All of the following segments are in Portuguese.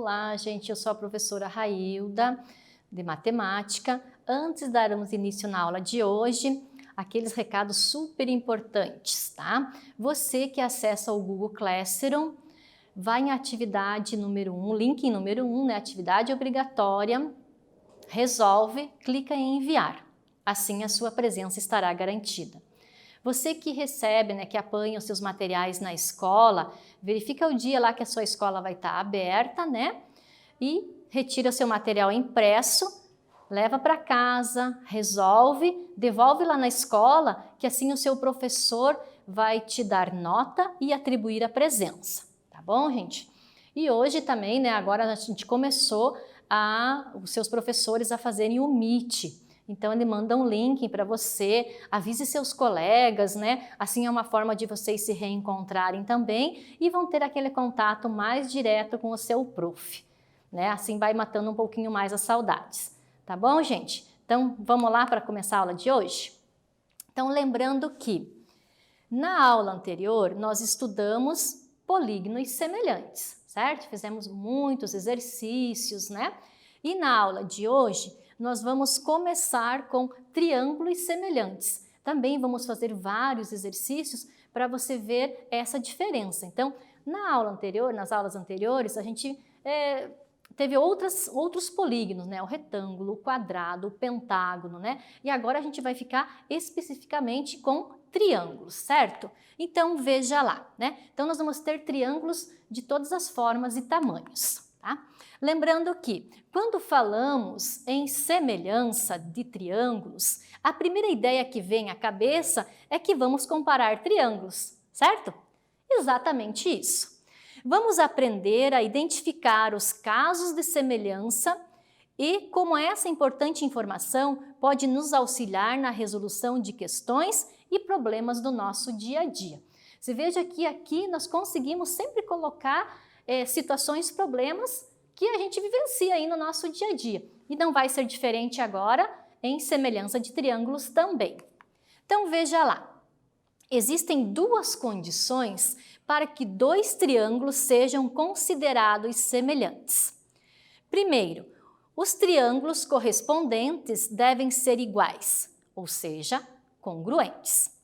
Olá, gente, eu sou a professora Railda, de matemática. Antes de darmos início na aula de hoje, aqueles recados super importantes, tá? Você que acessa o Google Classroom, vai em atividade número 1, link número 1, né? Atividade obrigatória, resolve, clica em enviar. Assim a sua presença estará garantida. Você que recebe, né, que apanha os seus materiais na escola, verifica o dia lá que a sua escola vai estar aberta, né? E retira o seu material impresso, leva para casa, resolve, devolve lá na escola, que assim o seu professor vai te dar nota e atribuir a presença, tá bom, gente? E hoje também, né, agora a gente começou os seus professores a fazerem o Meet. Então ele manda um link para você, avise seus colegas, né? Assim é uma forma de vocês se reencontrarem também e vão ter aquele contato mais direto com o seu prof, né? Assim vai matando um pouquinho mais as saudades, tá bom, gente? Então vamos lá para começar a aula de hoje? Então lembrando que na aula anterior nós estudamos políginos semelhantes, certo? Fizemos muitos exercícios, né? E na aula de hoje nós vamos começar com triângulos semelhantes. Também vamos fazer vários exercícios para você ver essa diferença. Então, na aula anterior, nas aulas anteriores, a gente teve outros polígonos, né? O retângulo, o quadrado, o pentágono, né? E agora a gente vai ficar especificamente com triângulos, certo? Então, veja lá, né? Então, nós vamos ter triângulos de todas as formas e tamanhos, tá? Lembrando que, quando falamos em semelhança de triângulos, a primeira ideia que vem à cabeça é que vamos comparar triângulos, certo? Exatamente isso. Vamos aprender a identificar os casos de semelhança e como essa importante informação pode nos auxiliar na resolução de questões e problemas do nosso dia a dia. Você veja que aqui nós conseguimos sempre colocar situações, problemas que a gente vivencia aí no nosso dia a dia. E não vai ser diferente agora em semelhança de triângulos também. Então veja lá, existem duas condições para que dois triângulos sejam considerados semelhantes. Primeiro, os triângulos correspondentes devem ser iguais, ou seja, congruentes.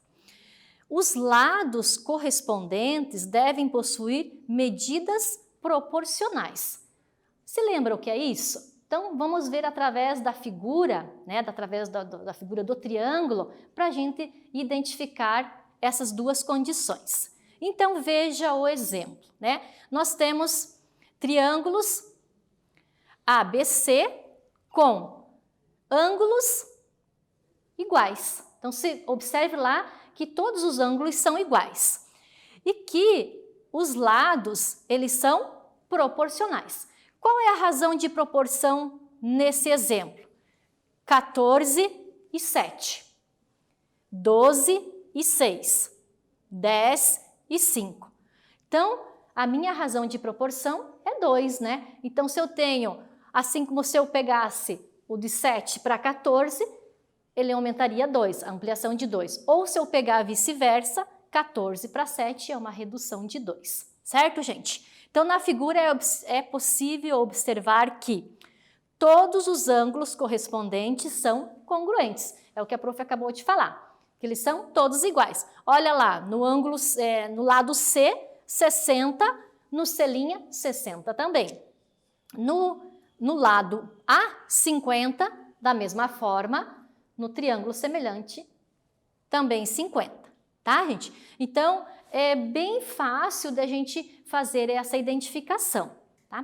Os lados correspondentes devem possuir medidas proporcionais. Se lembra o que é isso? Então, vamos ver através da figura, né, através da figura do triângulo, para a gente identificar essas duas condições. Então, veja o exemplo, né? Nós temos triângulos ABC com ângulos iguais. Então, observe lá que todos os ângulos são iguais e que os lados, eles são proporcionais. Qual é a razão de proporção nesse exemplo? 14 e 7, 12 e 6, 10 e 5. Então, a minha razão de proporção é 2, né? Então, se eu tenho, assim como se eu pegasse o de 7 para 14, ele aumentaria 2, a ampliação de 2. Ou se eu pegar vice-versa, 14 para 7 é uma redução de 2. Certo, gente? Então, na figura é possível observar que todos os ângulos correspondentes são congruentes. É o que a prof acabou de falar, que eles são todos iguais. Olha lá, no ângulo, no lado C, 60, no C', 60 também. No lado A, 50, da mesma forma, no triângulo semelhante, também 50, tá, gente? Então, é bem fácil da gente fazer essa identificação, tá?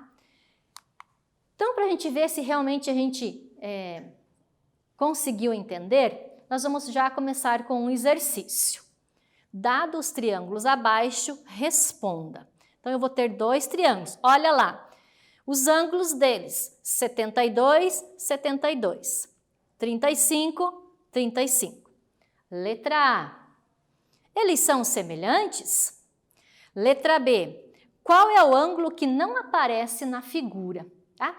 Então, para a gente ver se realmente a gente conseguiu entender, nós vamos já começar com um exercício. Dados os triângulos abaixo, responda. Então, eu vou ter dois triângulos. Olha lá, os ângulos deles, 72, 72, 35, 35. Letra A. Eles são semelhantes? Letra B. Qual é o ângulo que não aparece na figura? Tá?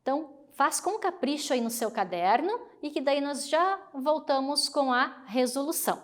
Então, faz com capricho aí no seu caderno e que daí nós já voltamos com a resolução.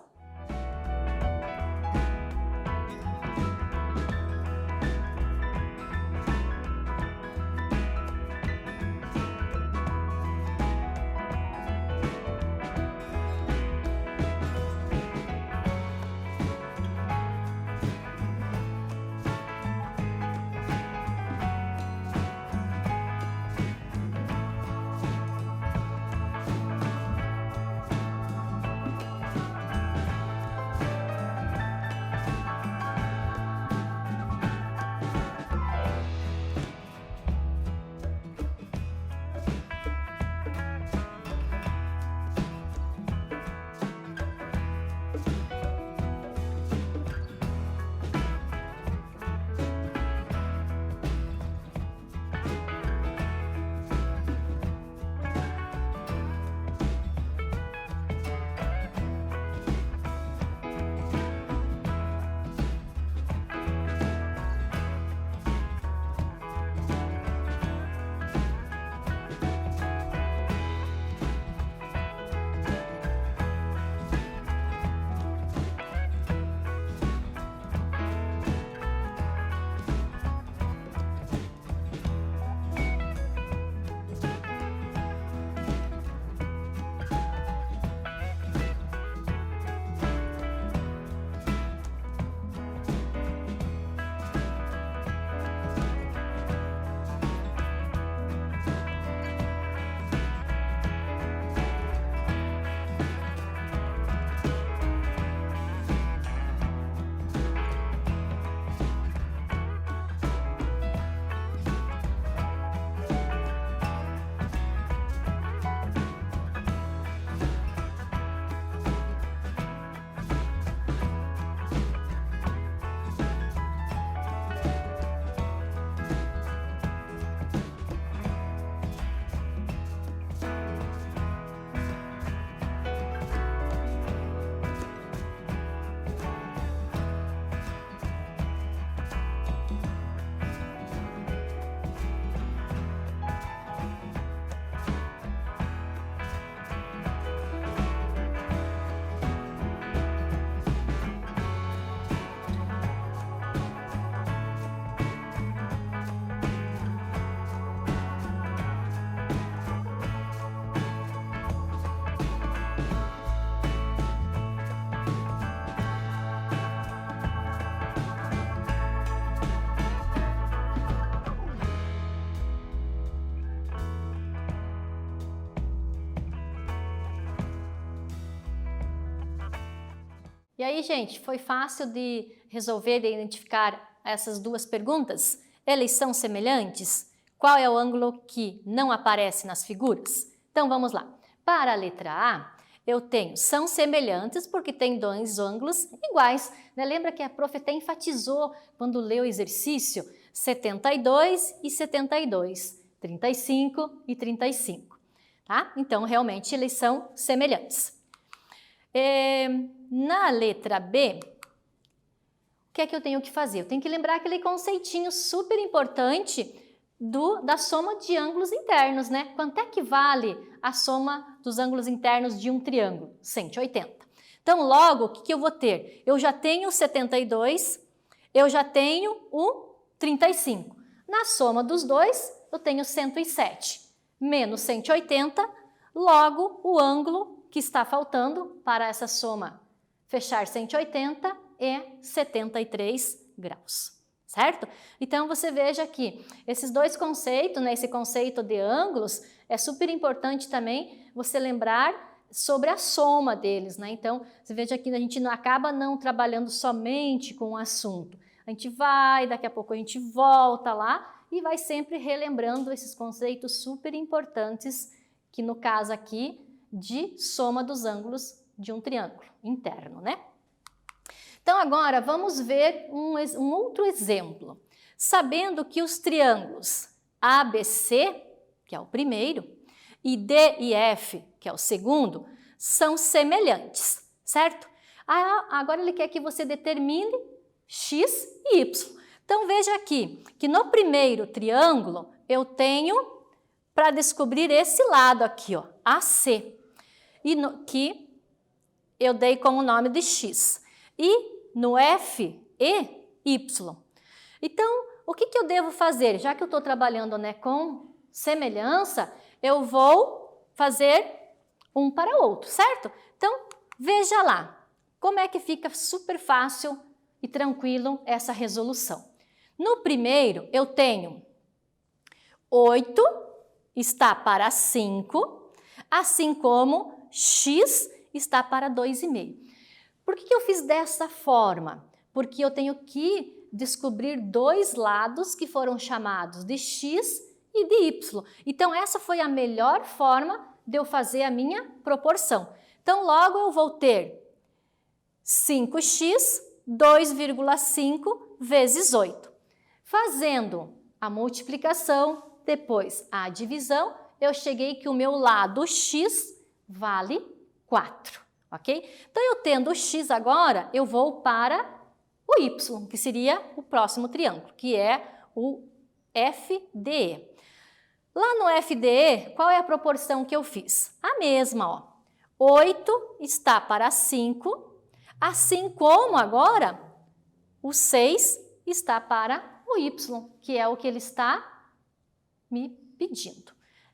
E aí, gente, foi fácil de resolver e identificar essas duas perguntas? Eles são semelhantes? Qual é o ângulo que não aparece nas figuras? Então, vamos lá. Para a letra A, eu tenho são semelhantes porque tem dois ângulos iguais. Né? Lembra que a prof até enfatizou quando leu o exercício? 72 e 72, 35 e 35. Tá? Então, realmente, eles são semelhantes. Na letra B, o que é que eu tenho que fazer? Eu tenho que lembrar aquele conceitinho super importante da soma de ângulos internos, né? Quanto é que vale a soma dos ângulos internos de um triângulo? 180. Então, logo, o que eu vou ter? Eu já tenho 72, eu já tenho o 35. Na soma dos dois, eu tenho 107 menos 180, logo o ângulo que está faltando para essa soma fechar 180 é 73 graus. Certo? Então, você veja que esses dois conceitos, né, esse conceito de ângulos, é super importante também você lembrar sobre a soma deles, né? Então, você veja que a gente não acaba não trabalhando somente com o assunto. A gente vai, daqui a pouco a gente volta lá e vai sempre relembrando esses conceitos super importantes, que no caso aqui, de soma dos ângulos de um triângulo interno, né? Então, agora vamos ver um outro exemplo. Sabendo que os triângulos ABC, que é o primeiro, e D e F, que é o segundo, são semelhantes, certo? Agora ele quer que você determine X e Y. Então, veja aqui que no primeiro triângulo eu tenho para descobrir esse lado aqui, ó, AC, que eu dei como nome de X. E no F, E, Y. Então, o que eu devo fazer? Já que eu estou trabalhando, né, com semelhança, eu vou fazer um para o outro, certo? Então, veja lá como é que fica super fácil e tranquilo essa resolução. No primeiro, eu tenho 8 está para 5, assim como X está para 2,5. Por que eu fiz dessa forma? Porque eu tenho que descobrir dois lados que foram chamados de X e de Y. Então, essa foi a melhor forma de eu fazer a minha proporção. Então, logo eu vou ter 5x 2,5 vezes 8. Fazendo a multiplicação, depois a divisão, eu cheguei que o meu lado x vale 4, ok? Então, eu tendo o x agora, eu vou para o y, que seria o próximo triângulo, que é o FDE. Lá no FDE, qual é a proporção que eu fiz? A mesma, ó. 8 está para 5, assim como agora o 6 está para o y, que é o que ele está me pedindo.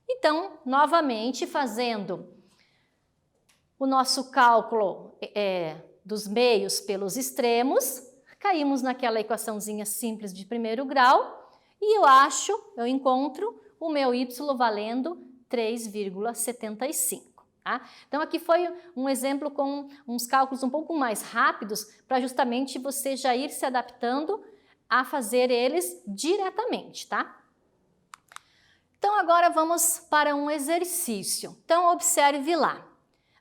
Então, novamente, fazendo o nosso cálculo dos meios pelos extremos, caímos naquela equaçãozinha simples de primeiro grau e eu encontro o meu y valendo 3,75. Tá? Então, aqui foi um exemplo com uns cálculos um pouco mais rápidos para justamente você já ir se adaptando a fazer eles diretamente, tá? Então, agora vamos para um exercício. Então, observe lá.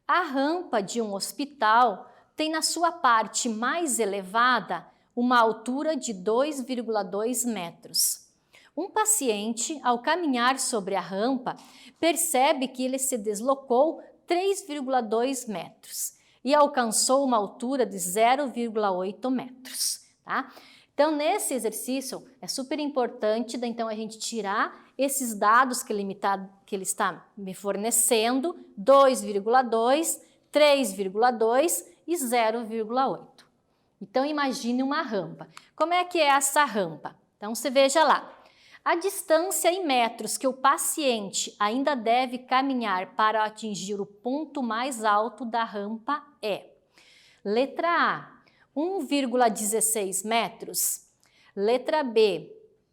A rampa de um hospital tem na sua parte mais elevada uma altura de 2,2 metros. Um paciente, ao caminhar sobre a rampa, percebe que ele se deslocou 3,2 metros e alcançou uma altura de 0,8 metros. Tá? Então, nesse exercício, é super importante então, a gente tirar esses dados que ele está me fornecendo, 2,2, 3,2 e 0,8. Então, imagine uma rampa. Como é que é essa rampa? Então, você veja lá. A distância em metros que o paciente ainda deve caminhar para atingir o ponto mais alto da rampa é: letra A, 1,16 metros. Letra B,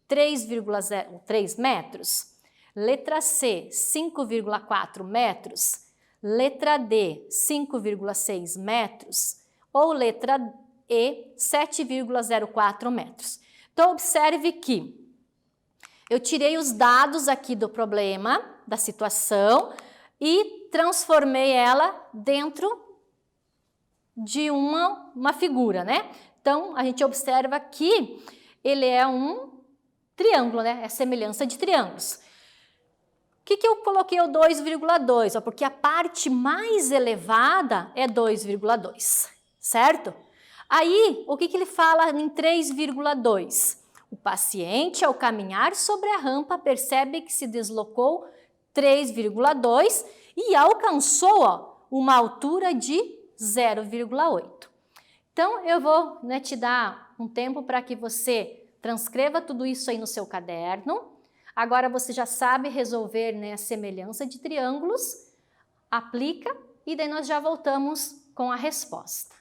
3,03 metros. Letra C, 5,4 metros. Letra D, 5,6 metros. Ou letra E, 7,04 metros. Então, observe que eu tirei os dados aqui do problema, da situação, e transformei ela dentro de uma figura, né? Então, a gente observa que ele é um triângulo, né? É semelhança de triângulos. O que eu coloquei o 2,2? Porque a parte mais elevada é 2,2, certo? Aí, o que ele fala em 3,2? O paciente, ao caminhar sobre a rampa, percebe que se deslocou 3,2 e alcançou uma altura de 0,8. Então, eu vou te dar um tempo para que você transcreva tudo isso aí no seu caderno. Agora você já sabe resolver, a semelhança de triângulos, aplica e daí nós já voltamos com a resposta.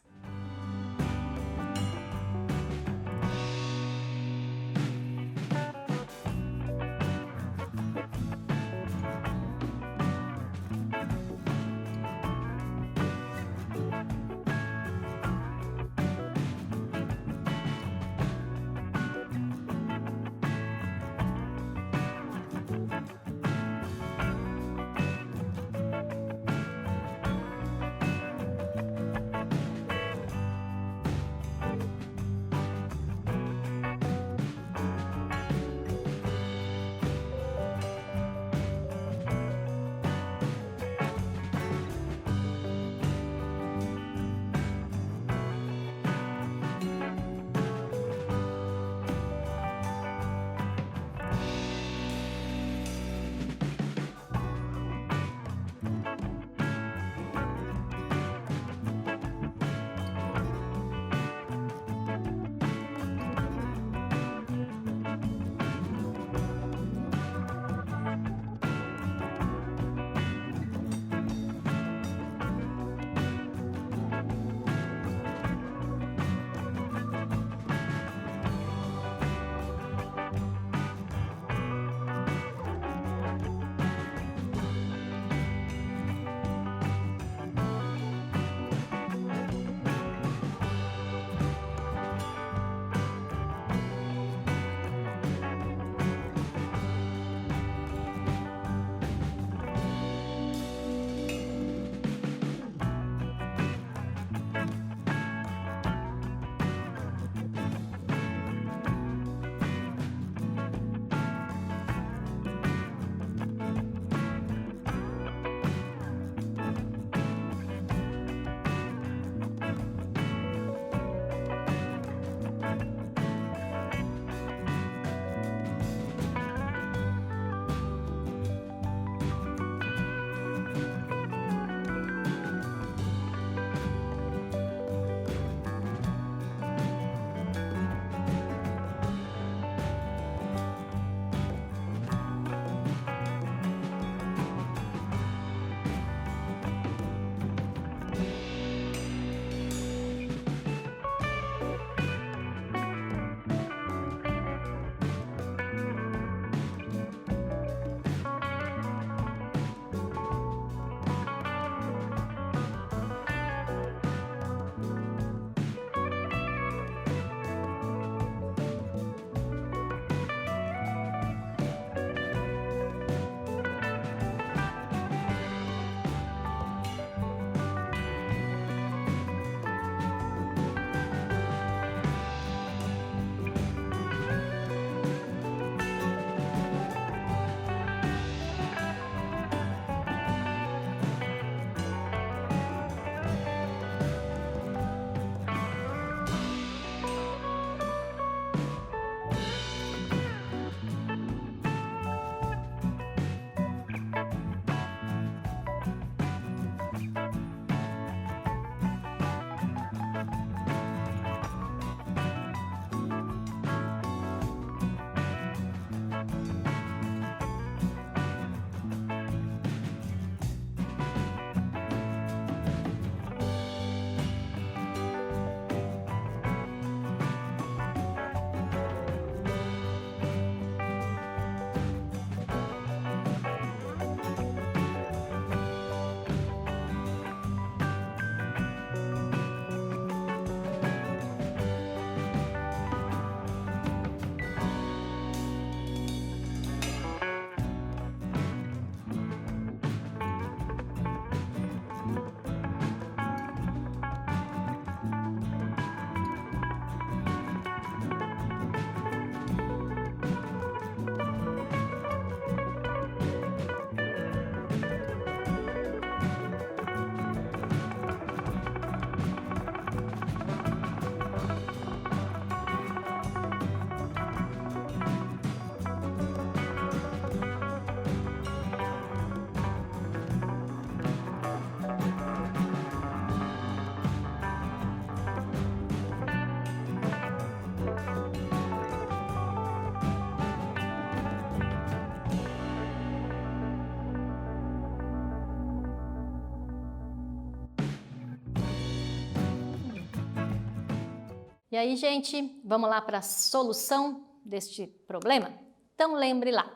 E aí, gente, vamos lá para a solução deste problema? Então, lembre lá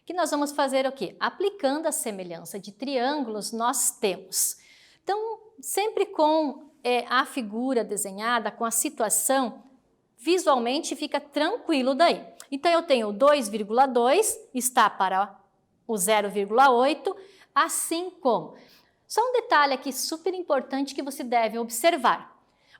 que nós vamos fazer o quê? Aplicando a semelhança de triângulos, nós temos. Então, sempre com a figura desenhada, com a situação, visualmente fica tranquilo daí. Então, eu tenho 2,2, está para o 0,8, assim como. Só um detalhe aqui super importante que você deve observar.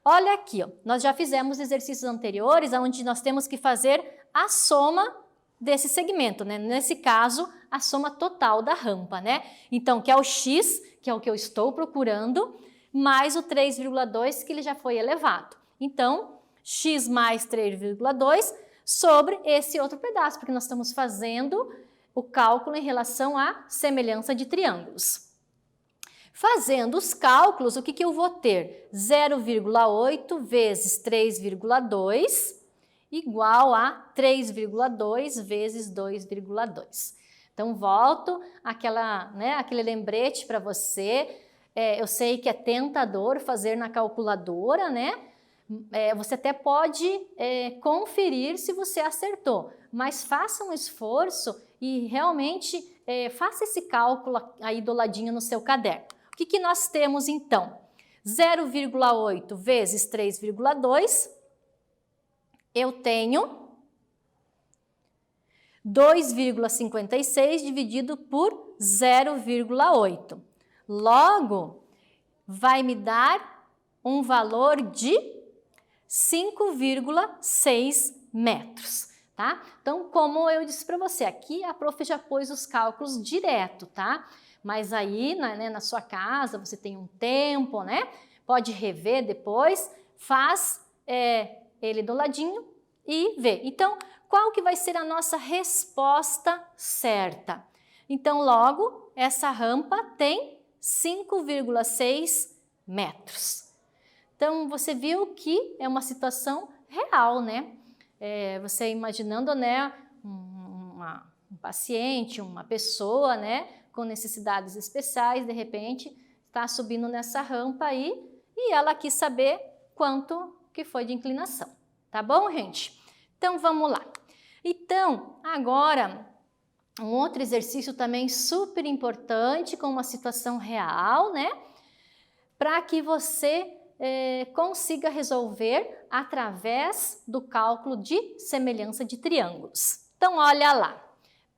Olha aqui, ó, nós já fizemos exercícios anteriores onde nós temos que fazer a soma desse segmento, né? Nesse caso, a soma total da rampa, né? Então, que é o x, que é o que eu estou procurando, mais o 3,2 que ele já foi elevado. Então, x mais 3,2 sobre esse outro pedaço, porque nós estamos fazendo o cálculo em relação à semelhança de triângulos. Fazendo os cálculos, o que eu vou ter? 0,8 vezes 3,2 igual a 3,2 vezes 2,2. Então, volto aquele lembrete para você. Eu sei que é tentador fazer na calculadora, né? Você até pode conferir se você acertou, mas faça um esforço e realmente faça esse cálculo aí do ladinho no seu caderno. O que nós temos então? 0,8 vezes 3,2, eu tenho 2,56 dividido por 0,8. Logo, vai me dar um valor de 5,6 metros, tá? Então, como eu disse para você, aqui a prof já pôs os cálculos direto, tá? Mas aí, na sua casa, você tem um tempo, né? Pode rever depois, faz ele do ladinho e vê. Então, qual que vai ser a nossa resposta certa? Então, logo, essa rampa tem 5,6 metros. Então, você viu que é uma situação real, né? Você imaginando, né, um paciente, uma pessoa, né, com necessidades especiais, de repente, está subindo nessa rampa aí e ela quis saber quanto que foi de inclinação. Tá bom, gente? Então, vamos lá. Então, agora, um outro exercício também super importante, com uma situação real, né? Para que você consiga resolver através do cálculo de semelhança de triângulos. Então, olha lá.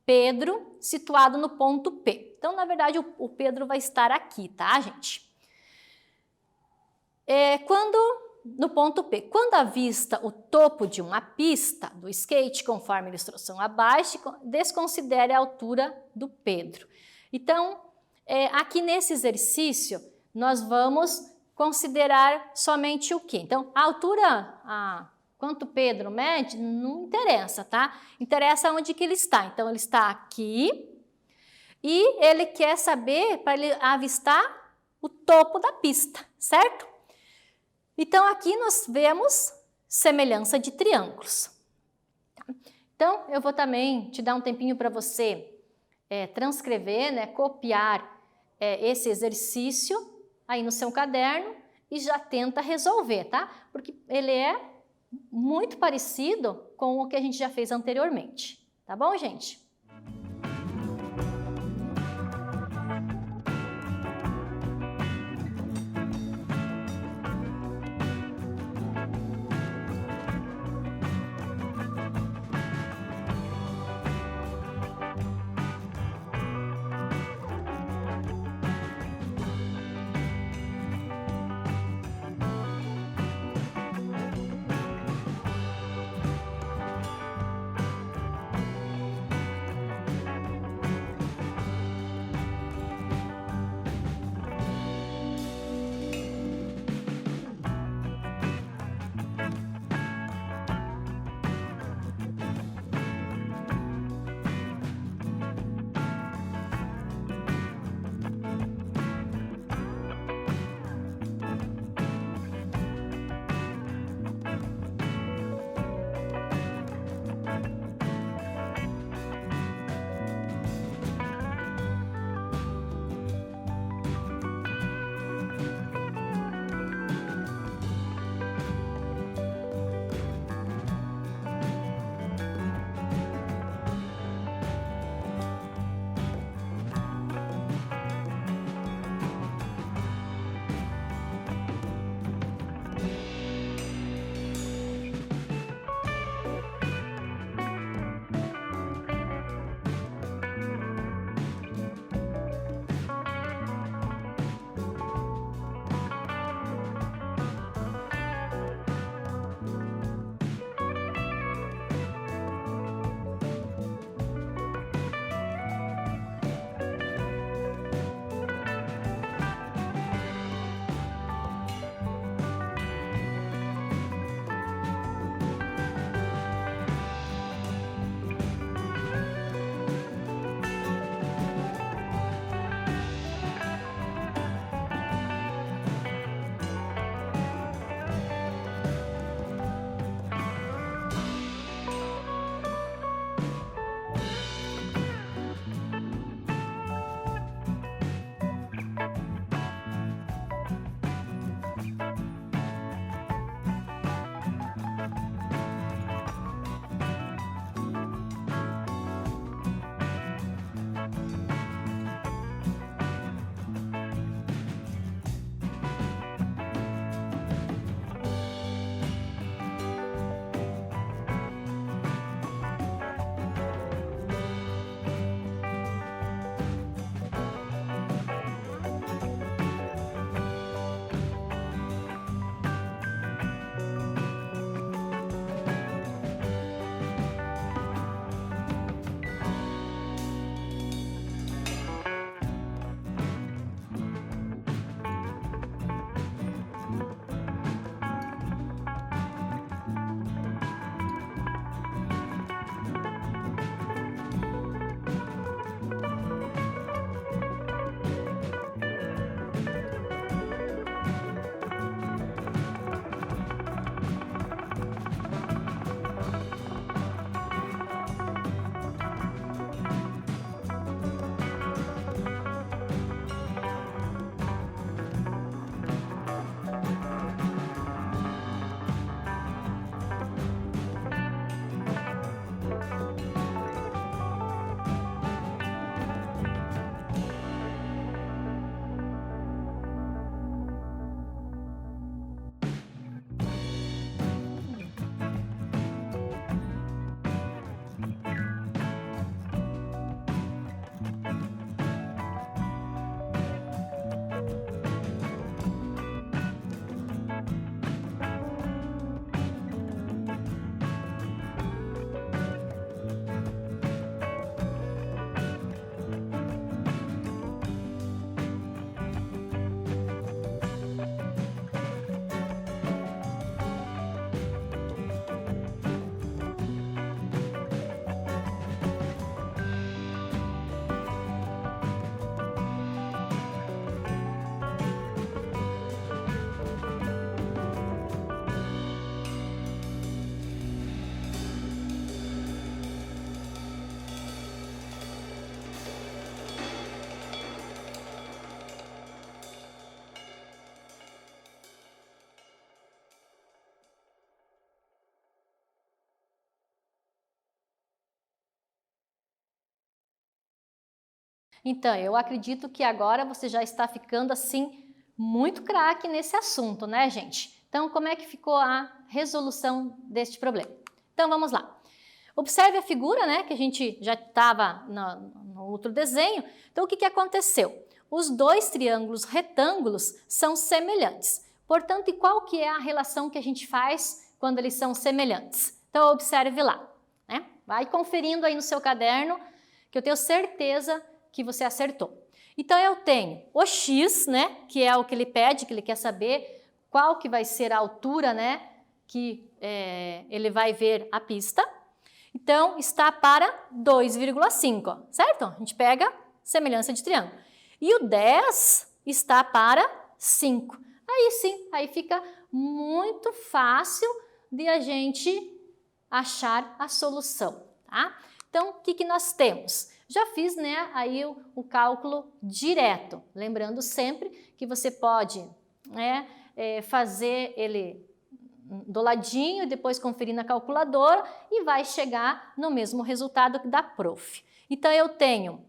Pedro situado no ponto P. Então, na verdade, o Pedro vai estar aqui, tá, gente? No ponto P, quando avista o topo de uma pista do skate, conforme a ilustração abaixo, desconsidere a altura do Pedro. Então, aqui nesse exercício, nós vamos considerar somente o quê? Então, a altura, quanto Pedro mede, não interessa, tá? Interessa onde que ele está. Então, ele está aqui e ele quer saber para ele avistar o topo da pista, certo? Então, aqui nós vemos semelhança de triângulos. Então, eu vou também te dar um tempinho para você transcrever, né, copiar esse exercício aí no seu caderno e já tenta resolver, tá? Porque ele é muito parecido com o que a gente já fez anteriormente. Tá bom, gente? Então, eu acredito que agora você já está ficando assim muito craque nesse assunto, né, gente? Então, como é que ficou a resolução deste problema? Então, vamos lá. Observe a figura, né, que a gente já estava no outro desenho. Então, o que aconteceu? Os dois triângulos retângulos são semelhantes. Portanto, e qual que é a relação que a gente faz quando eles são semelhantes? Então, observe lá, né? Vai conferindo aí no seu caderno, que eu tenho certeza que você acertou. Então, eu tenho o x, né, que é o que ele pede, que ele quer saber qual que vai ser a altura, né, que ele vai ver a pista. Então, está para 2,5, certo? A gente pega semelhança de triângulo. E o 10 está para 5. Aí sim, aí fica muito fácil de a gente achar a solução, tá? Então, o que nós temos? Já fiz, né, aí o cálculo direto. Lembrando sempre que você pode, né, fazer ele do ladinho, depois conferir na calculadora e vai chegar no mesmo resultado da prof. Então, eu tenho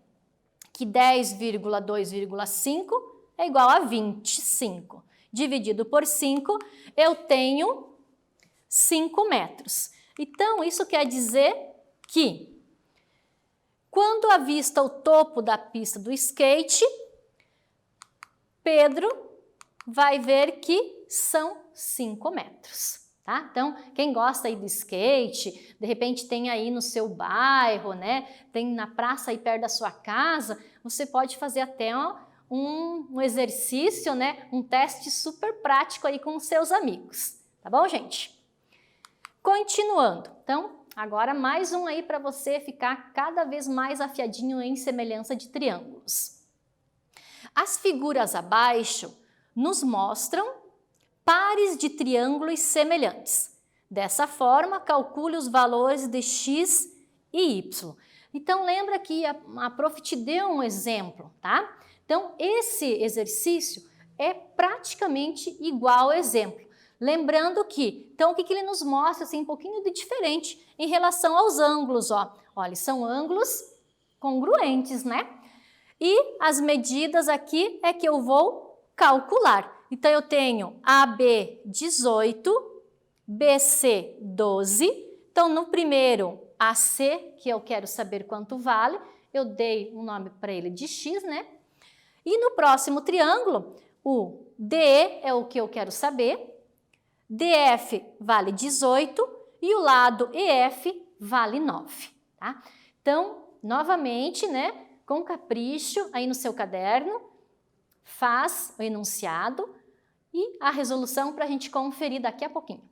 que 10,2,5 é igual a 25. Dividido por 5, eu tenho 5 metros. Então, isso quer dizer que, quando avista o topo da pista do skate, Pedro vai ver que são 5 metros, tá? Então, quem gosta aí do skate, de repente tem aí no seu bairro, né? Tem na praça aí perto da sua casa, você pode fazer até um exercício, né? Um teste super prático aí com os seus amigos, tá bom, gente? Continuando, então, agora mais um aí para você ficar cada vez mais afiadinho em semelhança de triângulos. As figuras abaixo nos mostram pares de triângulos semelhantes. Dessa forma, calcule os valores de x e y. Então, lembra que a prof te deu um exemplo, tá? Então, esse exercício é praticamente igual ao exemplo. Lembrando que, então, o que ele nos mostra, assim, um pouquinho de diferente em relação aos ângulos, ó. Olha, são ângulos congruentes, né? E as medidas aqui é que eu vou calcular. Então, eu tenho AB 18, BC 12. Então, no primeiro, AC, que eu quero saber quanto vale, eu dei um nome para ele de X, né? E no próximo triângulo, o DE é o que eu quero saber, DF vale 18 e o lado EF vale 9, tá? Então, novamente, né, com capricho aí no seu caderno, faz o enunciado e a resolução para a gente conferir daqui a pouquinho.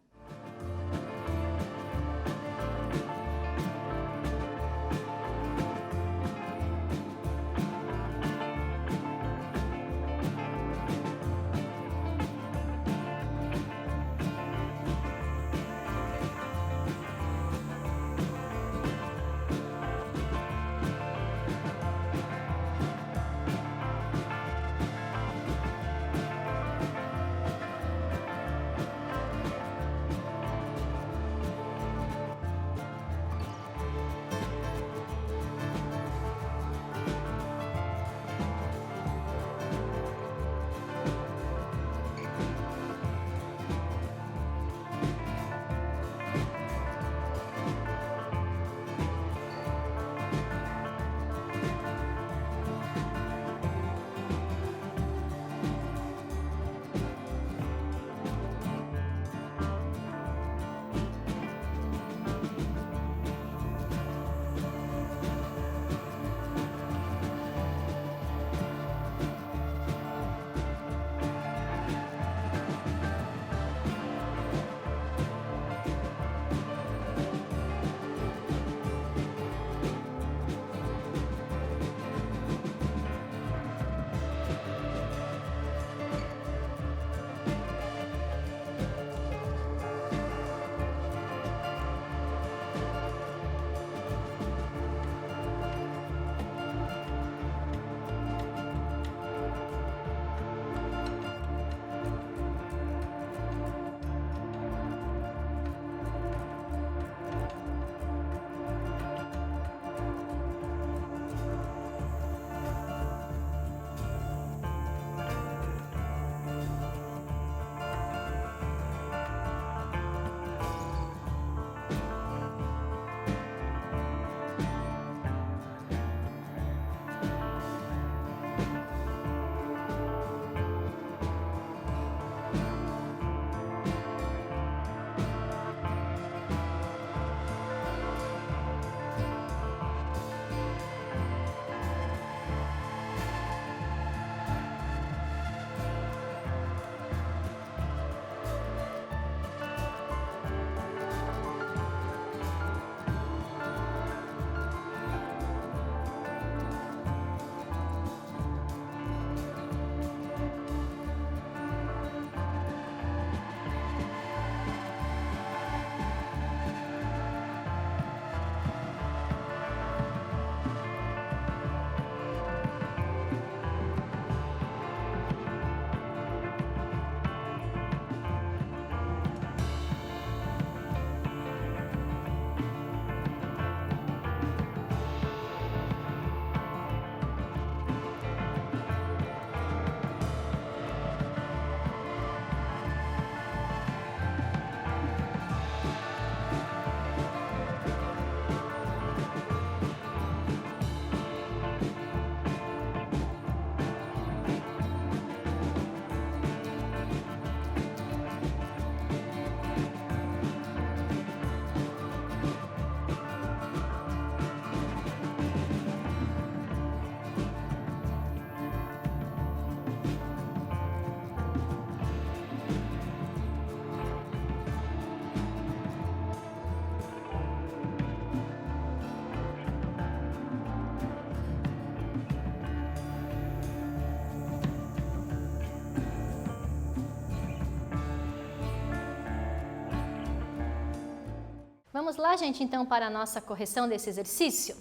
Vamos lá, gente, então, para a nossa correção desse exercício?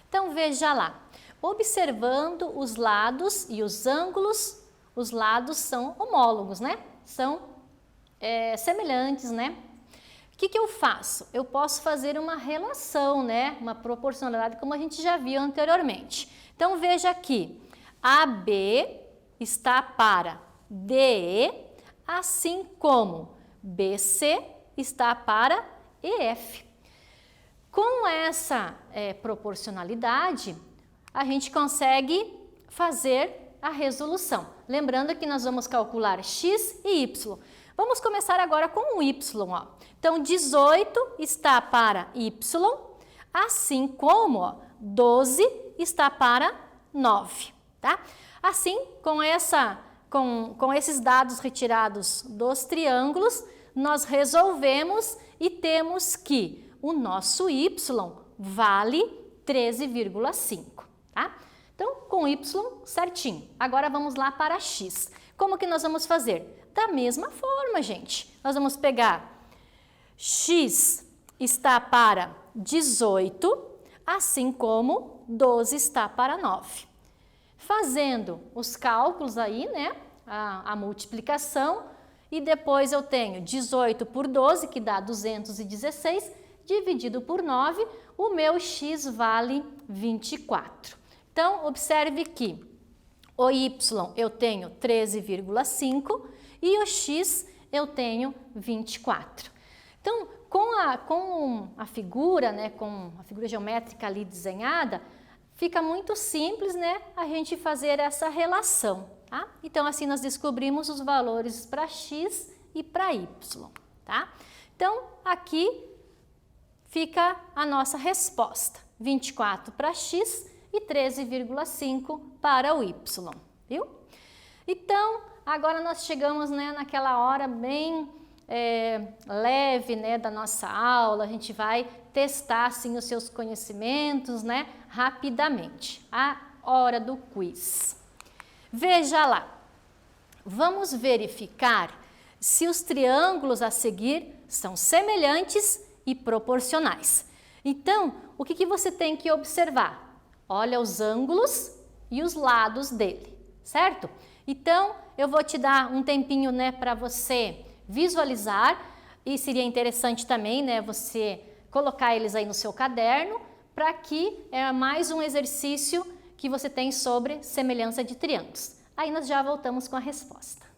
Então, veja lá. Observando os lados e os ângulos, os lados são homólogos, né? São semelhantes, né? O que eu faço? Eu posso fazer uma relação, né? Uma proporcionalidade, como a gente já viu anteriormente. Então, veja aqui. AB está para DE, assim como BC está para EF. Com essa proporcionalidade, a gente consegue fazer a resolução. Lembrando que nós vamos calcular x e y. Vamos começar agora com o y. Ó. Então, 18 está para y, assim como 12 está para 9. Tá? Assim, com esses dados retirados dos triângulos, nós resolvemos e temos que o nosso y vale 13,5, tá? Então, com y certinho. Agora vamos lá para x. Como que nós vamos fazer? Da mesma forma, gente. Nós vamos pegar x está para 18, assim como 12 está para 9. Fazendo os cálculos aí, né? A multiplicação, e depois eu tenho 18 por 12, que dá 216, dividido por 9, o meu x vale 24. Então, observe que o y eu tenho 13,5 e o x eu tenho 24. Então, com a figura, né, com a figura geométrica ali desenhada, fica muito simples, né, a gente fazer essa relação. Tá? Então, assim nós descobrimos os valores para x e para y. Tá? Então, aqui fica a nossa resposta, 24 para x e 13,5 para o y, viu? Então, agora nós chegamos, né, naquela hora bem leve, né, da nossa aula, a gente vai testar assim, os seus conhecimentos, né, rapidamente, a hora do quiz. Veja lá, vamos verificar se os triângulos a seguir são semelhantes e proporcionais. Então, o que você tem que observar? Olha os ângulos e os lados dele, certo? Então, eu vou te dar um tempinho, né, para você visualizar, e seria interessante também, né, você colocar eles aí no seu caderno, para que é mais um exercício que você tem sobre semelhança de triângulos. Aí nós já voltamos com a resposta.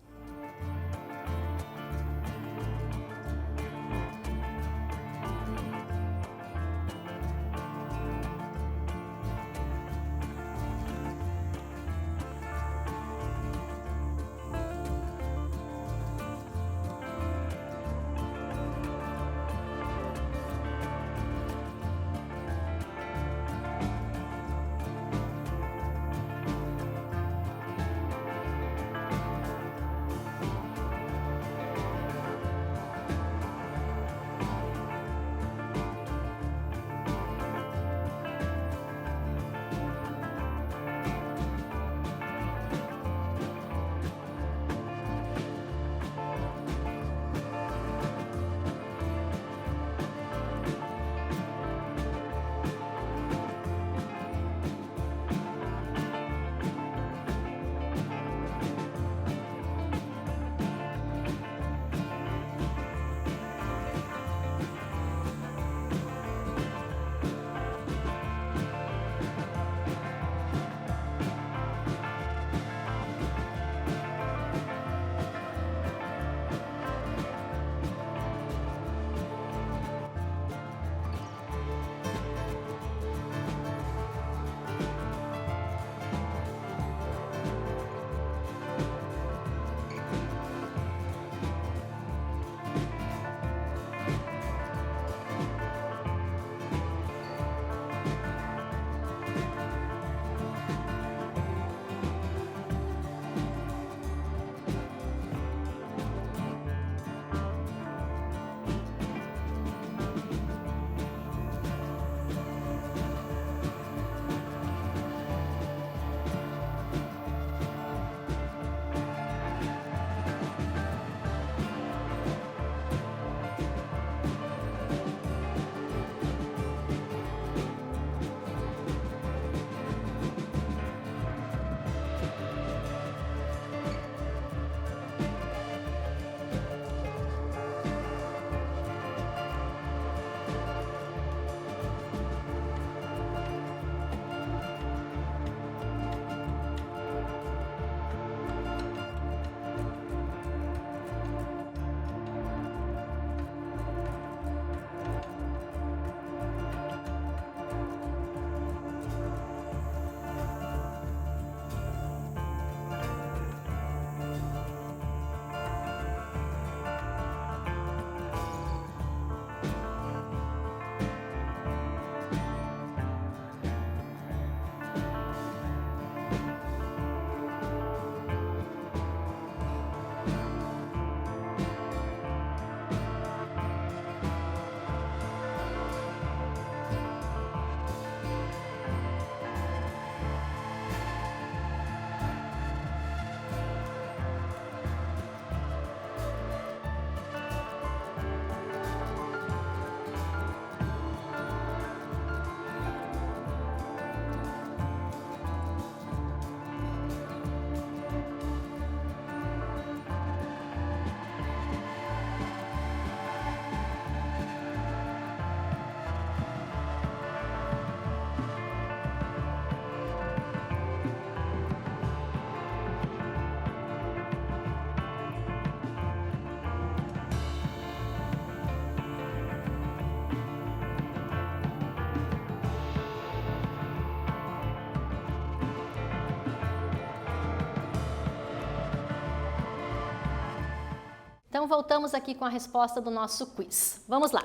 Então, voltamos aqui com a resposta do nosso quiz. Vamos lá.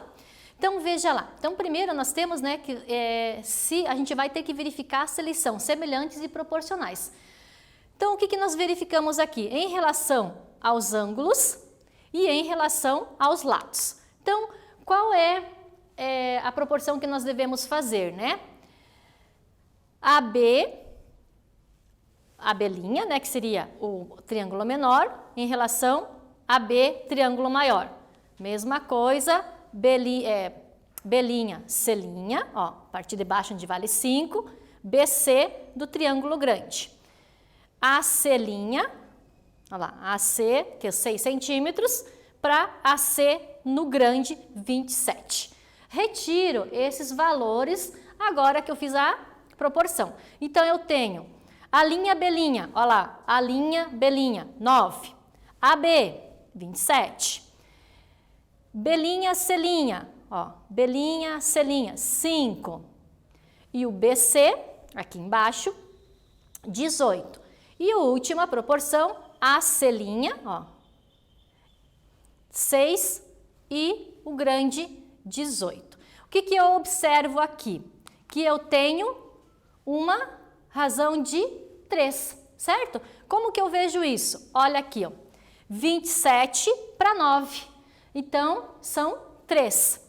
Então, veja lá. Então, primeiro nós temos, né, que se a gente vai ter que verificar se eles são semelhantes e proporcionais. Então, o que nós verificamos aqui? Em relação aos ângulos e em relação aos lados. Então, qual é a proporção que nós devemos fazer, né? AB, né, que seria o triângulo menor, em relação a B, triângulo maior. Mesma coisa, B'L, C'L, ó, a partir de baixo onde vale 5, BC do triângulo grande. AC'L, olha lá, AC, que é 6 centímetros, para AC no grande, 27. Retiro esses valores agora que eu fiz a proporção. Então, eu tenho a linha B'L, olha lá, a linha B'L, 9. AB, 27. B'L, C'L, ó, B'L, C'L, 5. E o BC, aqui embaixo, 18. E a última proporção, AC'L, ó, 6 e o grande, 18. O que eu observo aqui? Que eu tenho uma razão de 3, certo? Como que eu vejo isso? Olha aqui, ó, 27 para 9. Então, são 3.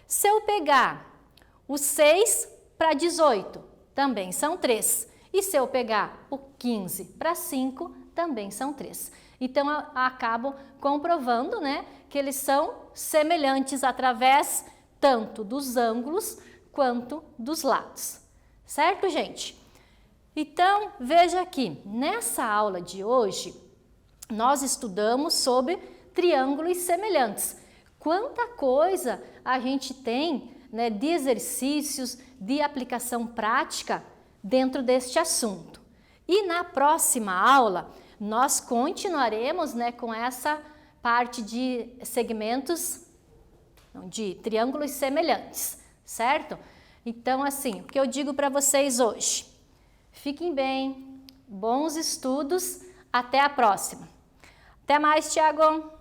Se eu pegar o 6 para 18, também são 3. E se eu pegar o 15 para 5, também são 3. Então, eu acabo comprovando, né, que eles são semelhantes através tanto dos ângulos quanto dos lados. Certo, gente? Então, veja aqui, nessa aula de hoje, nós estudamos sobre triângulos semelhantes. Quanta coisa a gente tem, né, de exercícios, de aplicação prática dentro deste assunto. E na próxima aula, nós continuaremos, né, com essa parte de segmentos, de triângulos semelhantes, certo? Então, assim, o que eu digo para vocês hoje? Fiquem bem, bons estudos, até a próxima. Até mais, Tiago!